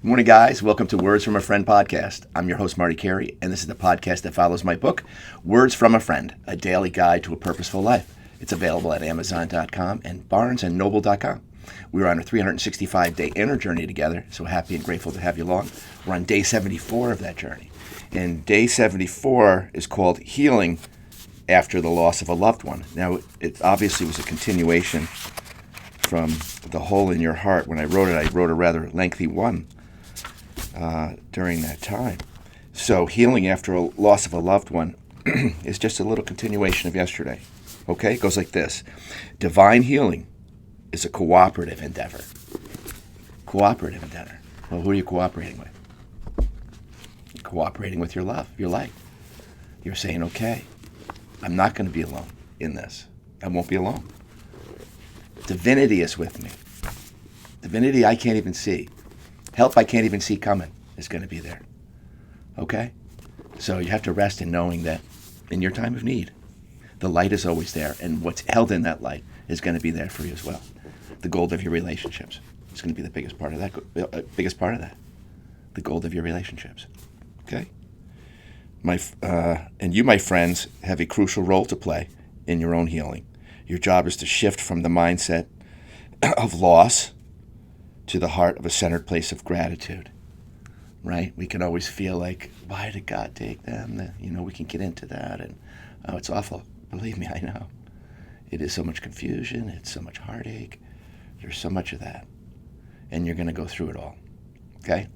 Morning, guys. Welcome to Words from a Friend podcast. I'm your host, Marty Carey, and this is the podcast that follows my book, Words from a Friend, a daily guide to a purposeful life. It's available at Amazon.com and BarnesandNoble.com. We're on a 365-day inner journey together, so happy and grateful to have you along. We're on day 74 of that journey. And day 74 is called Healing After the Loss of a Loved One. Now, it obviously was a continuation from The Hole in Your Heart. When I wrote a rather lengthy one during that time. So healing after a loss of a loved one is just a little continuation of yesterday. Okay? It goes like this. Divine healing is a cooperative endeavor. Cooperative endeavor. Well, who are you cooperating with? You're cooperating with your love, your light. You're saying, okay, I'm not going to be alone in this. I won't be alone. Divinity is with me. Divinity I can't even see. Help I can't even see coming is going to be there. Okay? So you have to rest in knowing that in your time of need, the light is always there, and what's held in that light is going to be there for you as well. The gold of your relationships is going to be the biggest part of that. The gold of your relationships. Okay? And you, my friends, have a crucial role to play in your own healing. Your job is to shift from the mindset of loss to the heart of a centered place of gratitude, right? We can always feel like, why did God take them? We can get into that, and oh, it's awful. Believe me, I know. It is so much confusion. It's so much heartache. There's so much of that, and you're going to go through it all, okay?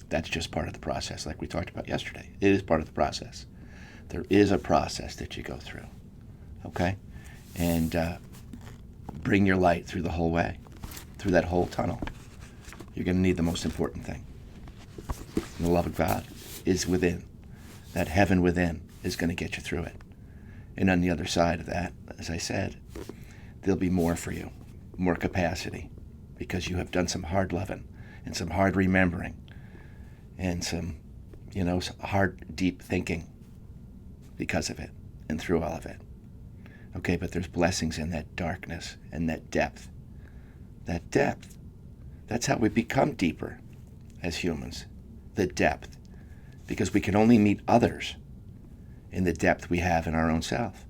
That's just part of the process, like we talked about yesterday. It is part of the process. There is a process that you go through, okay? And bring your light through the whole way, through that whole tunnel. You're going to need the most important thing. The love of God is within. That heaven within is going to get you through it. And on the other side of that, as I said, there'll be more for you, more capacity, because you have done some hard loving and some hard remembering and some hard, deep thinking because of it and through all of it. Okay, but there's blessings in that darkness and that depth. That depth. That's how we become deeper as humans, the depth, because we can only meet others in the depth we have in our own self,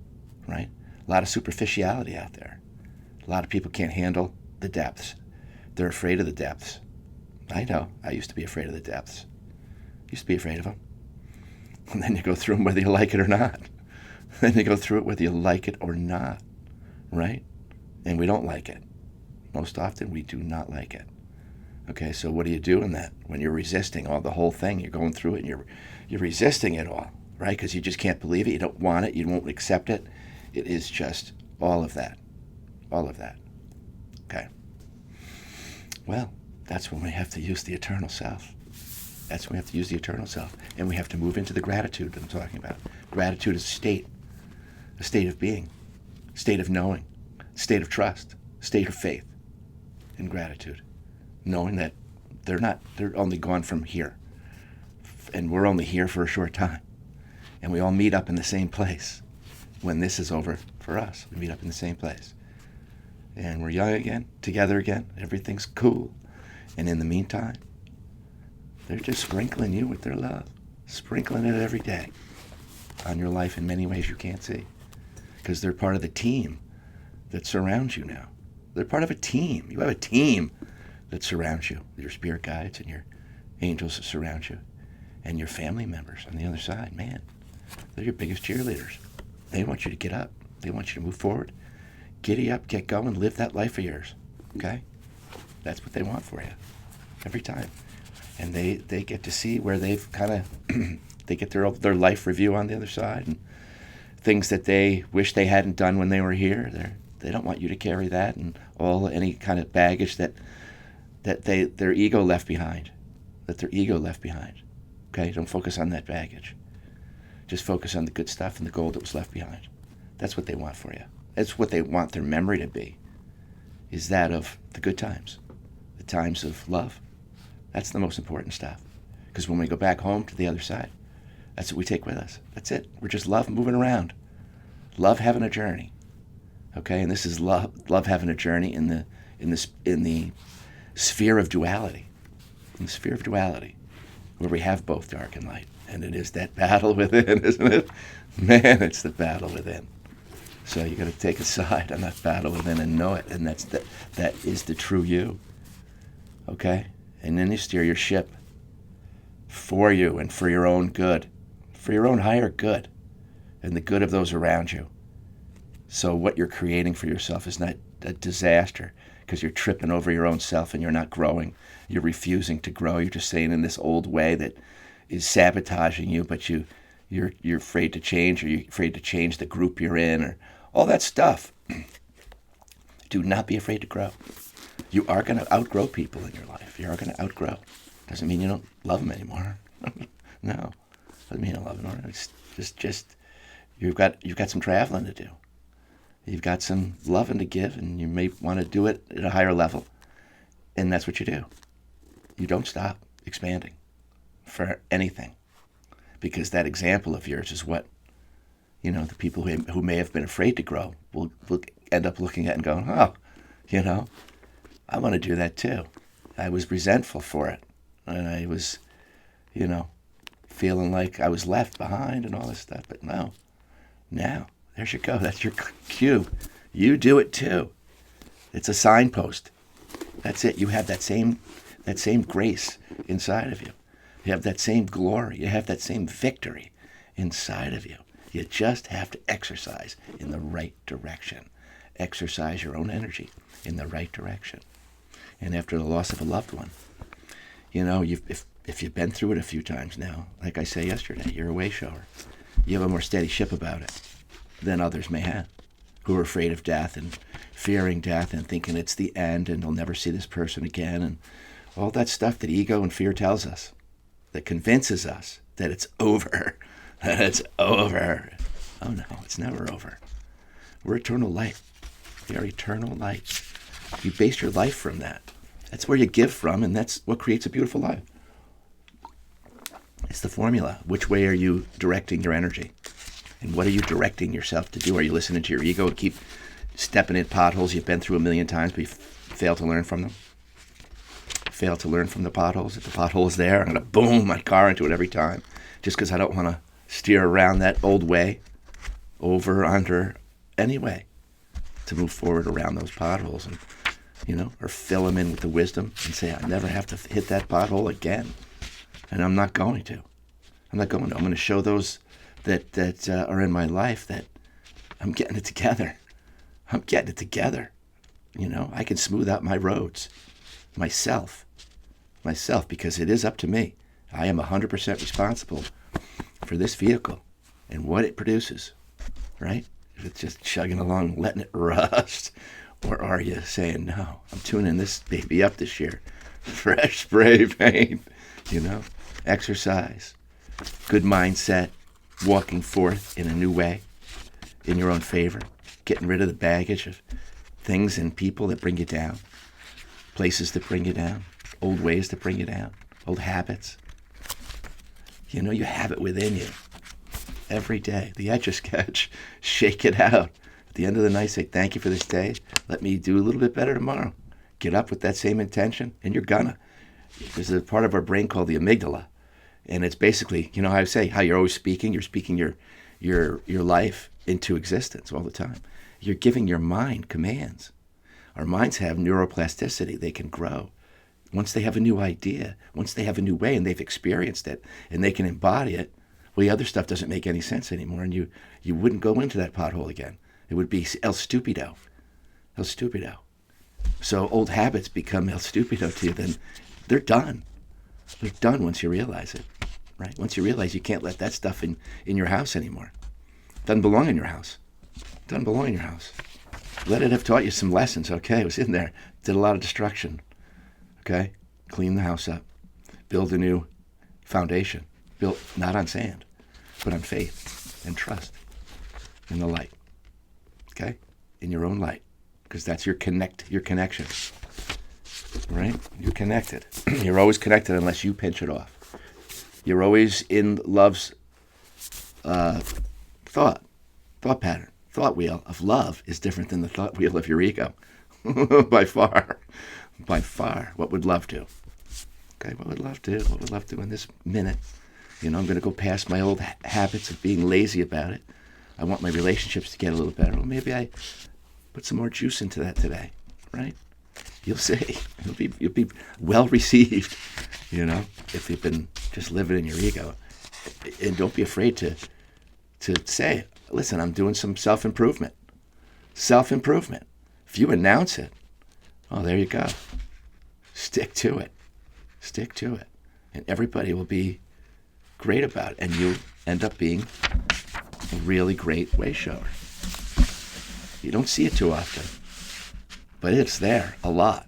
right? A lot of superficiality out there. A lot of people can't handle the depths. They're afraid of the depths. I know. I used to be afraid of the depths. Used to be afraid of them. And then you go through them whether you like it or not. Then you go through it whether you like it or not, right? And we don't like it. Most often we do not like it. Okay, so what do you do in that? When you're resisting the whole thing, you're going through it and you're resisting it all, right? Because you just can't believe it, you don't want it, you won't accept it. It is just all of that. All of that. Okay. Well, that's when we have to use the eternal self. That's when we have to use the eternal self. And we have to move into the gratitude that I'm talking about. Gratitude is a state of being, a state of knowing, a state of trust, a state of faith and gratitude. Knowing that they're only gone from here. And we're only here for a short time. And we all meet up in the same place. When this is over for us, we meet up in the same place. And we're young again, together again. Everything's cool. And in the meantime, they're just sprinkling you with their love. Sprinkling it every day on your life in many ways you can't see. Because they're part of the team that surrounds you now. They're part of a team. You have a team that surrounds you, your spirit guides and your angels that surround you, and your family members on the other side. Man, they're your biggest cheerleaders. They want you to get up. They want you to move forward. Giddy up, get going, live that life of yours. Okay? That's what they want for you every time. And they get to see where they've kind of, they get their life review on the other side, and things that they wish they hadn't done when they were here. They don't want you to carry that and any kind of baggage that their ego left behind. Okay? Don't focus on that baggage. Just focus on the good stuff and the gold that was left behind. That's what they want for you. That's what they want their memory to be, is that of the good times, the times of love. That's the most important stuff. Because when we go back home to the other side, that's what we take with us. That's it. We're just love moving around. Love having a journey. Okay? And this is love having a journey in the sphere of duality. in the sphere of duality, where we have both dark and light. And it is that battle within, isn't it? Man, it's the battle within. So you got to take a side on that battle within and know it, and that is the true you. Okay? And then you steer your ship for you and for your own good, for your own higher good, and the good of those around you. So what you're creating for yourself is not a disaster because you're tripping over your own self and you're not growing. You're refusing to grow. You're just staying in this old way that is sabotaging you, but you're afraid to change, or you're afraid to change the group you're in, or all that stuff. Do not be afraid to grow. You are going to outgrow people in your life. You are going to outgrow. Doesn't mean you don't love them anymore. No, doesn't mean you don't love them anymore. It's just you've got some traveling to do. You've got some loving to give, and you may want to do it at a higher level. And that's what you do. You don't stop expanding for anything, because that example of yours is what, the people who may have been afraid to grow will end up looking at and going, oh, I want to do that too. I was resentful for it, and I was, feeling like I was left behind and all this stuff. But no, now, there you go. That's your cue. You do it too. It's a signpost. That's it. You have that same grace inside of you. You have that same glory. You have that same victory inside of you. You just have to exercise in the right direction. Exercise your own energy in the right direction. And after the loss of a loved one, if you've been through it a few times now, like I say yesterday, you're a way shower. You have a more steady ship about it than others may have, who are afraid of death and fearing death and thinking it's the end and they'll never see this person again, and all that stuff that ego and fear tells us, that convinces us that it's over, that it's over. Oh no, it's never over. We're eternal light. We are eternal light. You base your life from that. That's where you give from, and that's what creates a beautiful life. It's the formula. Which way are you directing your energy? And what are you directing yourself to do? Are you listening to your ego and keep stepping in potholes you've been through a million times, but you fail to learn from them? Fail to learn from the potholes. If the pothole is there, I'm going to boom my car into it every time, just because I don't want to steer around that old way, over, under, anyway, to move forward around those potholes, and or fill them in with the wisdom and say, I never have to hit that pothole again, and I'm not going to. I'm going to show those that are in my life that I'm getting it together. I'm getting it together. I can smooth out my roads myself, because it is up to me. I am 100% responsible for this vehicle and what it produces, right? If it's just chugging along, letting it rust, or are you saying, no, I'm tuning this baby up this year? Fresh spray paint, exercise, good mindset, walking forth in a new way, in your own favor, getting rid of the baggage of things and people that bring you down, places that bring you down, old ways that bring you down, old habits. You have it within you every day. The Etch-a-Sketch, shake it out. At the end of the night, say, thank you for this day. Let me do a little bit better tomorrow. Get up with that same intention, and you're gonna. There's a part of our brain called the amygdala. And it's basically, how I say, how you're always speaking. You're speaking your life into existence all the time. You're giving your mind commands. Our minds have neuroplasticity. They can grow. Once they have a new idea, once they have a new way and they've experienced it and they can embody it, well, the other stuff doesn't make any sense anymore, and you wouldn't go into that pothole again. It would be El Stupido. El Stupido. So old habits become El Stupido to you, then they're done. They're done once you realize it, right? Once you realize you can't let that stuff in your house anymore. Doesn't belong in your house. Doesn't belong in your house. Let it have taught you some lessons, okay? It was in there. Did a lot of destruction, okay? Clean the house up. Build a new foundation. Built not on sand, but on faith and trust in the light, okay? In your own light, because that's your connection, right? You're connected. You're always connected unless you pinch it off. You're always in love's thought pattern. Thought wheel of love is different than the thought wheel of your ego. By far. What would love do? Okay, what would love do? What would love do in this minute? I'm going to go past my old habits of being lazy about it. I want my relationships to get a little better. Well, maybe I put some more juice into that today, right? You'll see. You'll be well received, if you've been just living in your ego. And don't be afraid to say, listen, I'm doing some self-improvement. Self-improvement. If you announce it, there you go. Stick to it. Stick to it. And everybody will be great about it. And you'll end up being a really great way shower. You don't see it too often, but it's there a lot.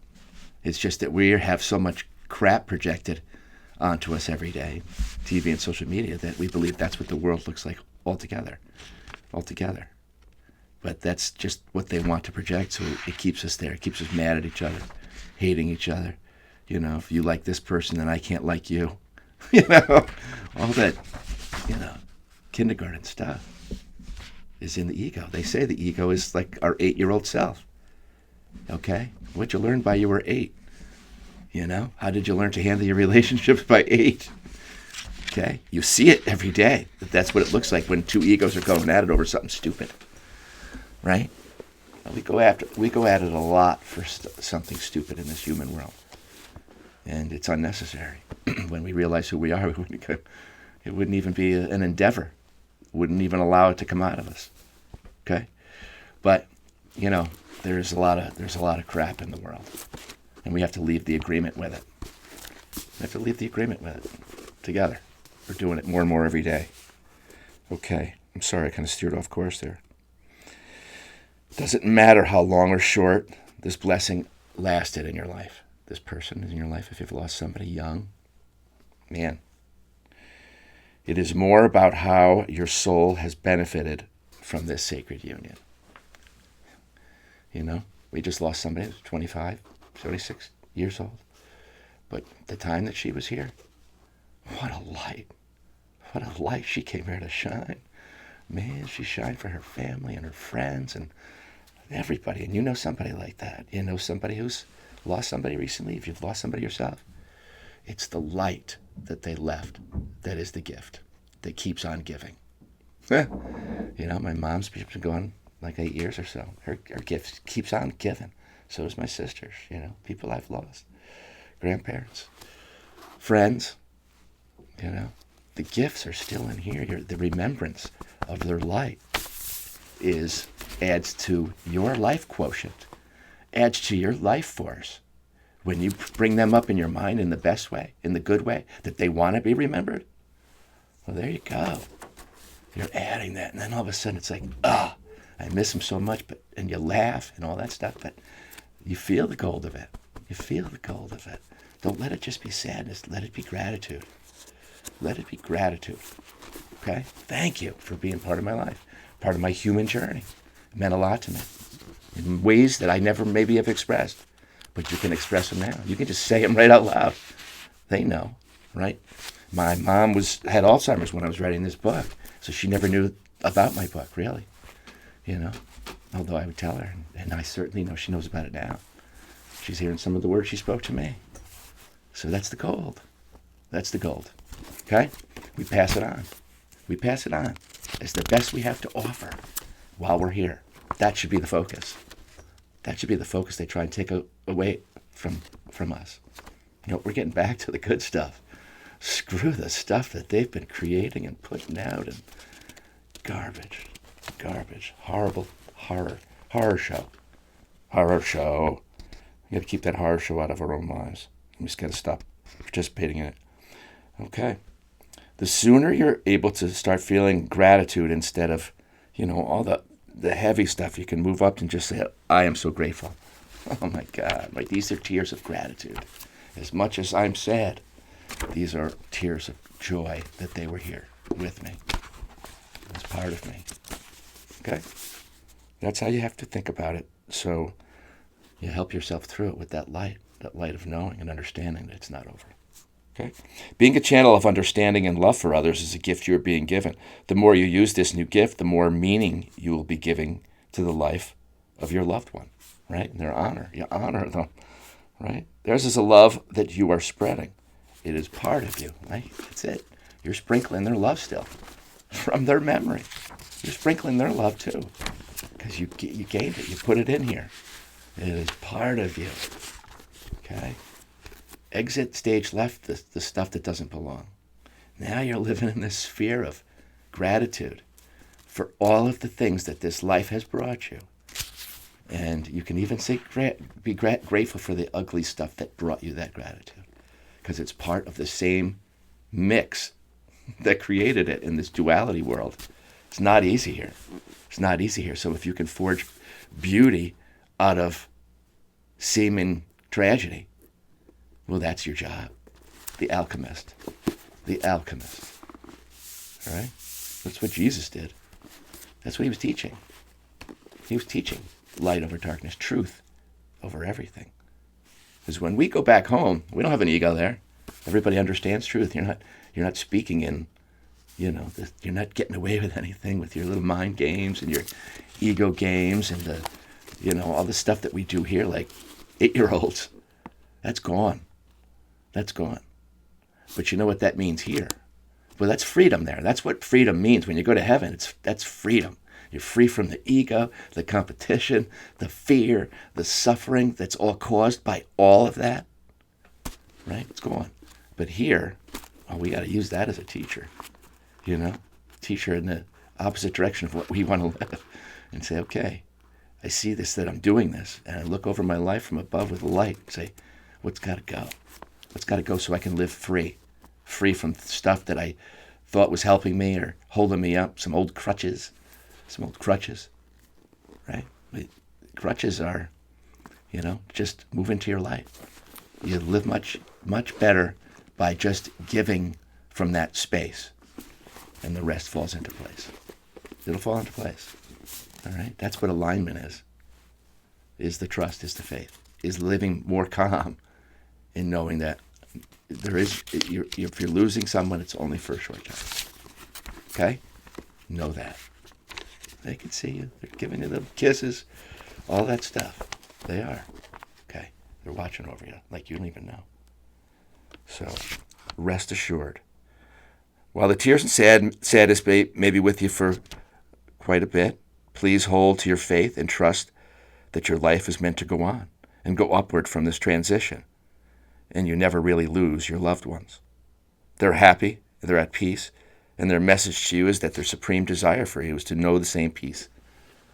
It's just that we have so much crap projected onto us every day, TV and social media, that we believe that's what the world looks like altogether. But that's just what they want to project, so it keeps us there. It keeps us mad at each other, hating each other. If you like this person, then I can't like you. All that, kindergarten stuff is in the ego. They say the ego is like our 8-year-old self. Okay? What you learned by you were 8. How did you learn to handle your relationships by 8? Okay? You see it every day. That's what it looks like when two egos are going at it over something stupid. Right? We go at it a lot for something stupid in this human world. And it's unnecessary. When we realize who we are, it wouldn't even be an endeavor. Wouldn't even allow it to come out of us. Okay? But, there's a lot of crap in the world. And we have to leave the agreement with it. We have to leave the agreement with it together. We're doing it more and more every day. Okay. I'm sorry I kind of steered off course there. Doesn't matter how long or short this blessing lasted in your life. This person is in your life. If you've lost somebody young, man, it is more about how your soul has benefited from this sacred union. We just lost somebody who was 25, 36 years old. But the time that she was here, what a light. What a light she came here to shine. Man, she shined for her family and her friends and everybody. And you know somebody like that. You know somebody who's lost somebody recently. If you've lost somebody yourself, it's the light that they left that is the gift that keeps on giving. My mom's been gone like 8 years or so. Her gift keeps on giving. So does my sister's, people I've lost. Grandparents. Friends. The gifts are still in here. The remembrance of their light adds to your life quotient, adds to your life force. When you bring them up in your mind in the best way, in the good way, that they want to be remembered, well, there you go. You're adding that, and then all of a sudden it's like, I miss them so much, and you laugh and all that stuff, but you feel the gold of it. You feel the gold of it. Don't let it just be sadness. Let it be gratitude. Let it be gratitude. Okay? Thank you for being part of my life, part of my human journey. It meant a lot to me in ways that I never maybe have expressed, but you can express them now. You can just say them right out loud. They know, right? My mom had Alzheimer's when I was writing this book, so she never knew about my book, really. Although I would tell her, and I certainly know she knows about it now. She's hearing some of the words she spoke to me. So that's the gold. That's the gold. Okay? We pass it on. We pass it on. It's the best we have to offer while we're here. That should be the focus. That should be the focus they try and take away from us. We're getting back to the good stuff. Screw the stuff that they've been creating and putting out, and garbage, horrible horror show. We got to keep that horror show out of our own lives. We just got to stop participating in it. Okay. The sooner you're able to start feeling gratitude instead of, all the heavy stuff, you can move up and just say, I am so grateful. Oh my God, these are tears of gratitude. As much as I'm sad, these are tears of joy that they were here with me. It's part of me. Okay? That's how you have to think about it. So you help yourself through it with that light of knowing and understanding that it's not over. Okay? Being a channel of understanding and love for others is a gift you're being given. The more you use this new gift, the more meaning you will be giving to the life of your loved one, right? And their honor. You honor them, right? Theirs is a love that you are spreading. It is part of you. Right? That's it. You're sprinkling their love still from their memory. You're sprinkling their love too, because you gave it. You put it in here. It is part of you. Okay? Exit stage left, the stuff that doesn't belong. Now you're living in this sphere of gratitude for all of the things that this life has brought you. And you can even say be grateful for the ugly stuff that brought you that gratitude, because it's part of the same mix that created it in this duality world. It's not easy here. It's not easy here. So if you can forge beauty out of seeming tragedy, well, that's your job. The alchemist. The alchemist. All right? That's what Jesus did. That's what he was teaching. He was teaching light over darkness, truth over everything. Because when we go back home, we don't have an ego there. Everybody understands truth. You're not speaking in, you're not getting away with anything with your little mind games and your ego games and all the stuff that we do here like 8-year-olds. That's gone. That's gone. But you know what that means here? Well, that's freedom there. That's what freedom means. When you go to heaven, that's freedom. You're free from the ego, the competition, the fear, the suffering that's all caused by all of that. Right? It's gone. But here, we got to use that as a teacher. Teacher in the opposite direction of what we want to live. And say, okay, I see this, that I'm doing this. And I look over my life from above with a light and say, what's got to go? What's got to go so I can live free? Free from stuff that I thought was helping me or holding me up. Some old crutches. Right? Crutches are, just move into your life. You live much, much better by just giving from that space. And the rest falls into place. It'll fall into place. All right? That's what alignment is the trust, is the faith, is living more calm in knowing that if you're losing someone, it's only for a short time. Okay? Know that. They can see you. They're giving you little kisses, all that stuff. They are. Okay? They're watching over you like you don't even know. So, rest assured. While the tears and sadness may be with you for quite a bit, please hold to your faith and trust that your life is meant to go on and go upward from this transition. And you never really lose your loved ones. They're happy, they're at peace, and their message to you is that their supreme desire for you is to know the same peace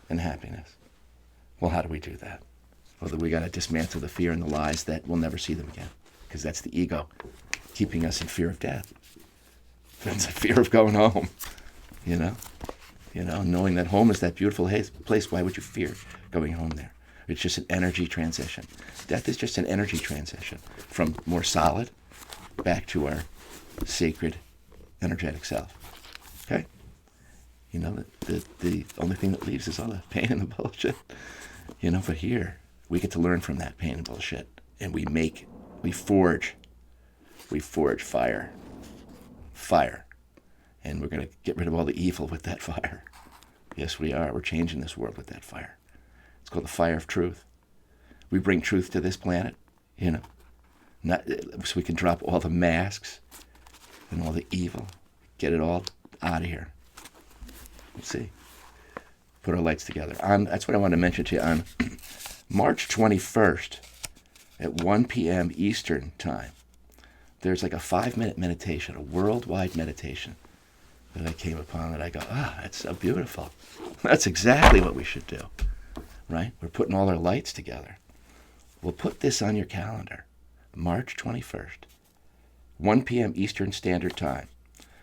and happiness. Well, how do we do that? Well, we got to dismantle the fear and the lies that we'll never see them again, because that's the ego keeping us in fear of death. That's a fear of going home, knowing that home is that beautiful place. Why would you fear going home there? It's just an energy transition. Death is just an energy transition from more solid back to our sacred, energetic self. Okay? The only thing that leaves is all the pain and the bullshit. But here, we get to learn from that pain and bullshit. And we forge fire. Fire. And we're going to get rid of all the evil with that fire. Yes, we are. We're changing this world with that fire. It's called the fire of truth. We bring truth to this planet, so we can drop all the masks and all the evil, get it all out of here. Let's see. Put our lights together. That's what I want to mention to you. On March 21st at 1 p.m. Eastern Time, there's like a 5-minute meditation, a worldwide meditation that I came upon that I go, that's so beautiful. That's exactly what we should do, right? We're putting all our lights together. We'll put this on your calendar, March 21st, 1 p.m. Eastern Standard Time.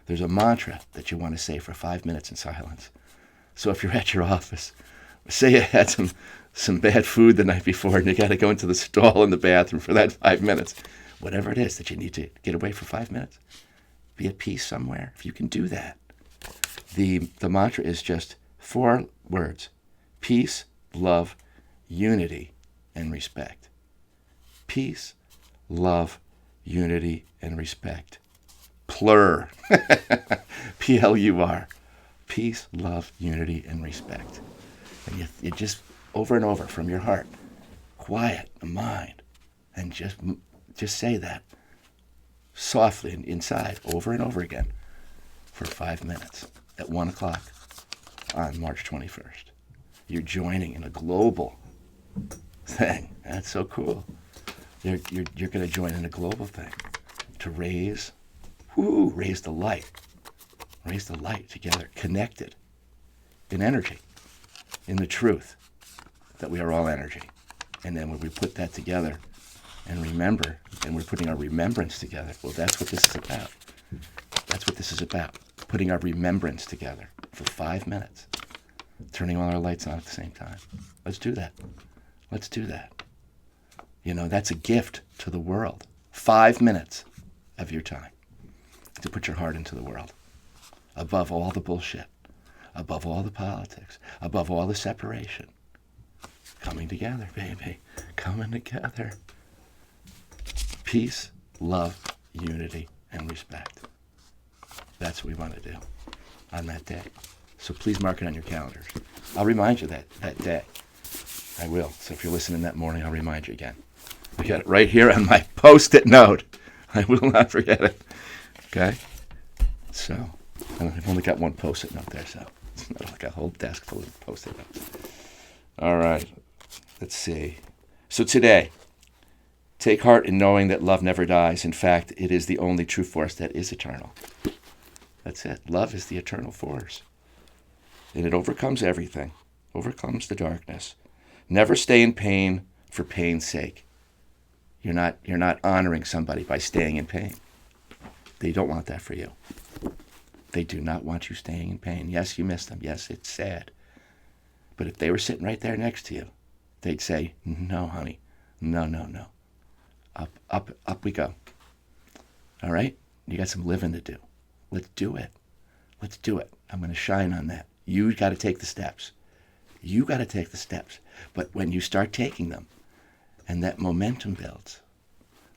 There's a mantra that you want to say for 5 minutes in silence. So if you're at your office, say you had some bad food the night before and you got to go into the stall in the bathroom for that 5 minutes, whatever it is that you need to get away for 5 minutes, be at peace somewhere. If you can do that, the mantra is just 4 words: peace, love, unity, and respect. Peace, love, unity, and respect. Plur. P-L-U-R. Peace, love, unity, and respect. And you just over and over from your heart, quiet the mind, and just say that softly inside over and over again for 5 minutes at 1 o'clock on March 21st. You're joining in a global thing. That's so cool. You're going to join in a global thing to raise the light. Raise the light together, connected in energy, in the truth that we are all energy. And then when we put that together and remember, and we're putting our remembrance together, well, that's what this is about. That's what this is about. Putting our remembrance together for 5 minutes, turning all our lights on at the same time. Let's do that. Let's do that. You know, that's a gift to the world. 5 minutes of your time to put your heart into the world. Above all the bullshit, above all the politics, above all the separation. Coming together, baby. Coming together. Peace, love, unity, and respect. That's what we want to do on that day. So please mark it on your calendars. I'll remind you that day. I will. So if you're listening that morning, I'll remind you again. I got it right here on my Post-it note. I will not forget it. Okay? So, I've only got one Post-it note there, so it's not like a whole desk full of Post-it notes. All right. Let's see. So today, take heart in knowing that love never dies. In fact, it is the only true force that is eternal. That's it. Love is the eternal force. And it overcomes everything, overcomes the darkness. Never stay in pain for pain's sake. You're not honoring somebody by staying in pain. They don't want that for you. They do not want you staying in pain. Yes, you miss them. Yes, it's sad. But if they were sitting right there next to you, they'd say, no, honey, no. Up we go. All right? You got some living to do. Let's do it. Let's do it. I'm going to shine on that. You got to take the steps. You got to take the steps. But when you start taking them and that momentum builds,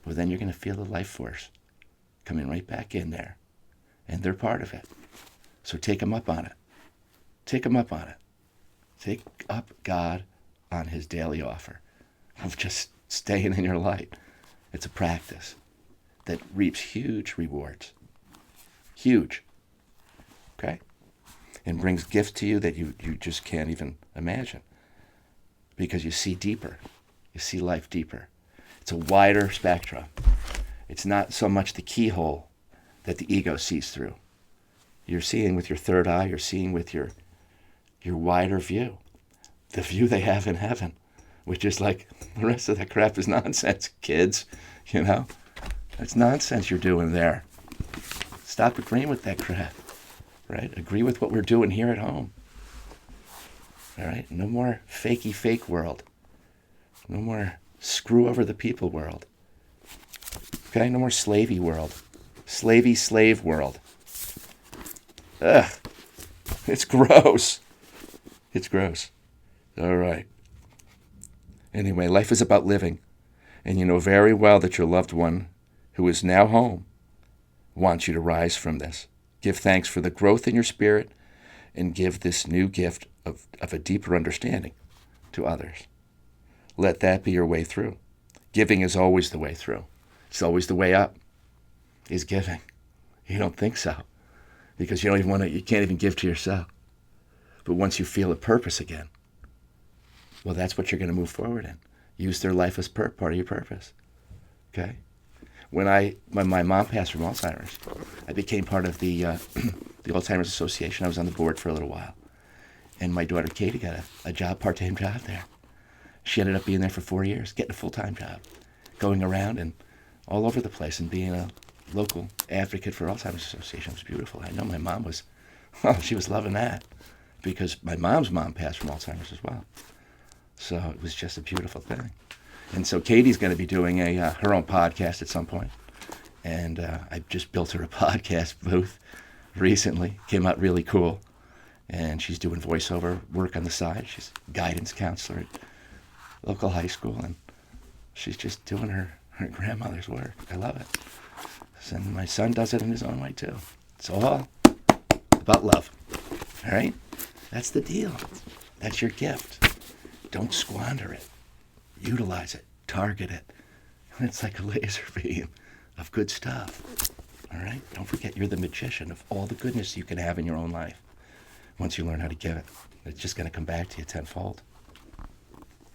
well, then you're going to feel the life force coming right back in there. And they're part of it. So take them up on it. Take them up on it. Take up God on his daily offer of just staying in your light. It's a practice that reaps huge rewards. Huge. Okay? And brings gifts to you that you just can't even imagine. Because you see deeper. You see life deeper. It's a wider spectrum. It's not so much the keyhole that the ego sees through. You're seeing with your third eye. You're seeing with your wider view. The view they have in heaven. Which is like, the rest of that crap is nonsense, kids. You know? That's nonsense you're doing there. Stop agreeing with that crap. Right? Agree with what we're doing here at home. All right? No more fakey fake world. No more screw over the people world. Okay? No more slavey world. Slavey slave world. Ugh. It's gross. It's gross. All right. Anyway, life is about living. And you know very well that your loved one, who is now home, wants you to rise from this. Give thanks for the growth in your spirit and give this new gift of a deeper understanding to others. Let that be your way through. Giving is always the way through. It's always the way up, is giving. You don't think so. Because you don't even want to, you can't even give to yourself. But once you feel a purpose again, well, that's what you're going to move forward in. Use their life as part of your purpose. Okay? When my mom passed from Alzheimer's, I became part of the Alzheimer's Association. I was on the board for a little while. And my daughter Katie got a job, part-time job there. She ended up being there for 4 years, getting a full-time job, going around and all over the place and being a local advocate for Alzheimer's Association. It was beautiful. I know my mom was, she was loving that because my mom's mom passed from Alzheimer's as well. So it was just a beautiful thing. And so Katie's going to be doing her own podcast at some point. And I just built her a podcast booth recently. Came out really cool. And she's doing voiceover work on the side. She's a guidance counselor at local high school. And she's just doing her grandmother's work. I love it. And my son does it in his own way too. It's all about love. All right? That's the deal. That's your gift. Don't squander it. Utilize it. Target it. It's like a laser beam. of good stuff. All right? Don't forget, you're the magician of all the goodness you can have in your own life. Once you learn how to give it, it's just going to come back to you tenfold.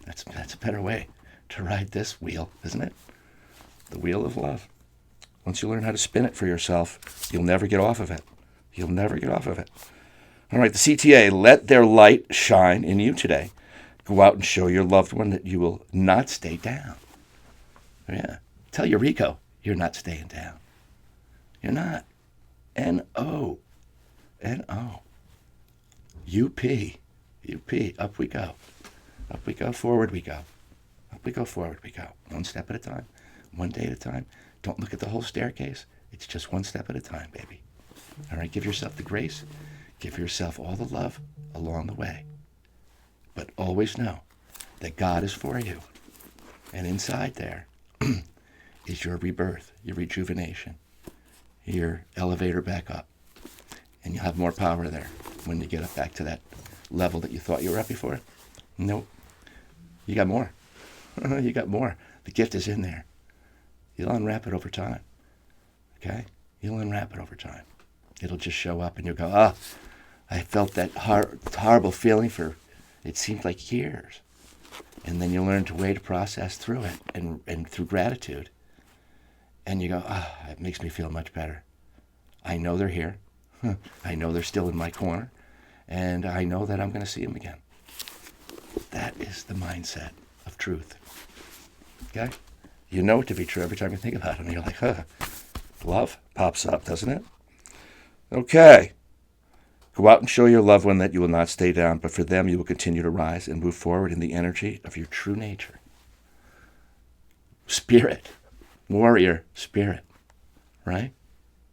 That's a better way to ride this wheel, isn't it? The wheel of love. Once you learn how to spin it for yourself, you'll never get off of it. You'll never get off of it. All right, the CTA, let their light shine in you today. Go out and show your loved one that you will not stay down. Yeah. Tell Eureka you're not staying down. You're not. N-O. N-O. U-P. U-P. Up we go. Up we go. Forward we go. Up we go. Forward we go. One step at a time. One day at a time. Don't look at the whole staircase. It's just one step at a time, baby. All right? Give yourself the grace. Give yourself all the love along the way. But always know that God is for you. And inside there is your rebirth, your rejuvenation, your elevator back up. And you'll have more power there when you get up back to that level that you thought you were at before. Nope. You got more. You got more. The gift is in there. You'll unwrap it over time. Okay? You'll unwrap it over time. It'll just show up and you'll go, I felt that horrible feeling for, it seemed like years. And then you learn to way to process through it and through gratitude. And you go, it makes me feel much better. I know they're here. I know they're still in my corner. And I know that I'm going to see them again. That is the mindset of truth. Okay? You know it to be true every time you think about it. And you're like, love pops up, doesn't it? Okay. Go out and show your loved one that you will not stay down, but for them you will continue to rise and move forward in the energy of your true nature. Spirit. Warrior spirit. Right?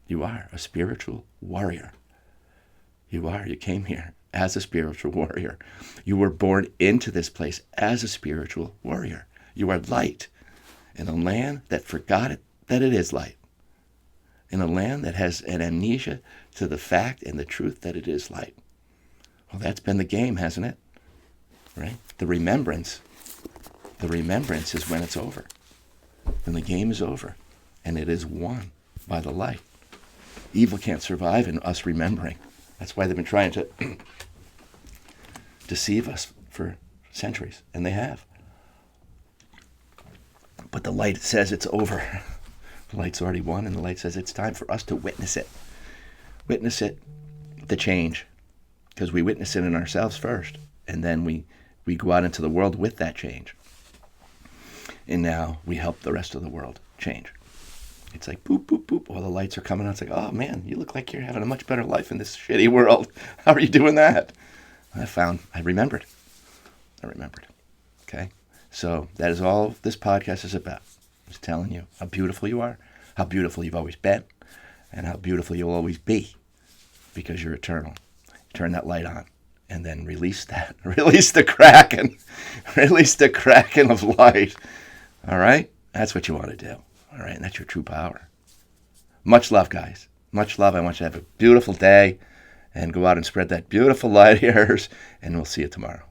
You are a spiritual warrior. You are. You came here as a spiritual warrior. You were born into this place as a spiritual warrior. You are light in a land that forgot that it is light. In a land that has an amnesia to the fact and the truth that it is light. Well, that's been the game, hasn't it? Right? The remembrance is when it's over. When the game is over and it is won by the light. Evil can't survive in us remembering. That's why they've been trying to deceive us for centuries, and they have. But the light says it's over. The light's already won, and the light says it's time for us to witness it. Witness it, the change. Because we witness it in ourselves first, and then we go out into the world with that change. And now we help the rest of the world change. It's like boop, boop, boop. All the lights are coming out. It's like, oh man, you look like you're having a much better life in this shitty world. How are you doing that? I remembered. Okay? So that is all this podcast is about. Just telling you how beautiful you are, how beautiful you've always been, and how beautiful you'll always be because you're eternal. Turn that light on and then release that. Release the kraken. Release the kraken of light. All right? That's what you want to do. All right? And that's your true power. Much love, guys. Much love. I want you to have a beautiful day and go out and spread that beautiful light of yours, and we'll see you tomorrow.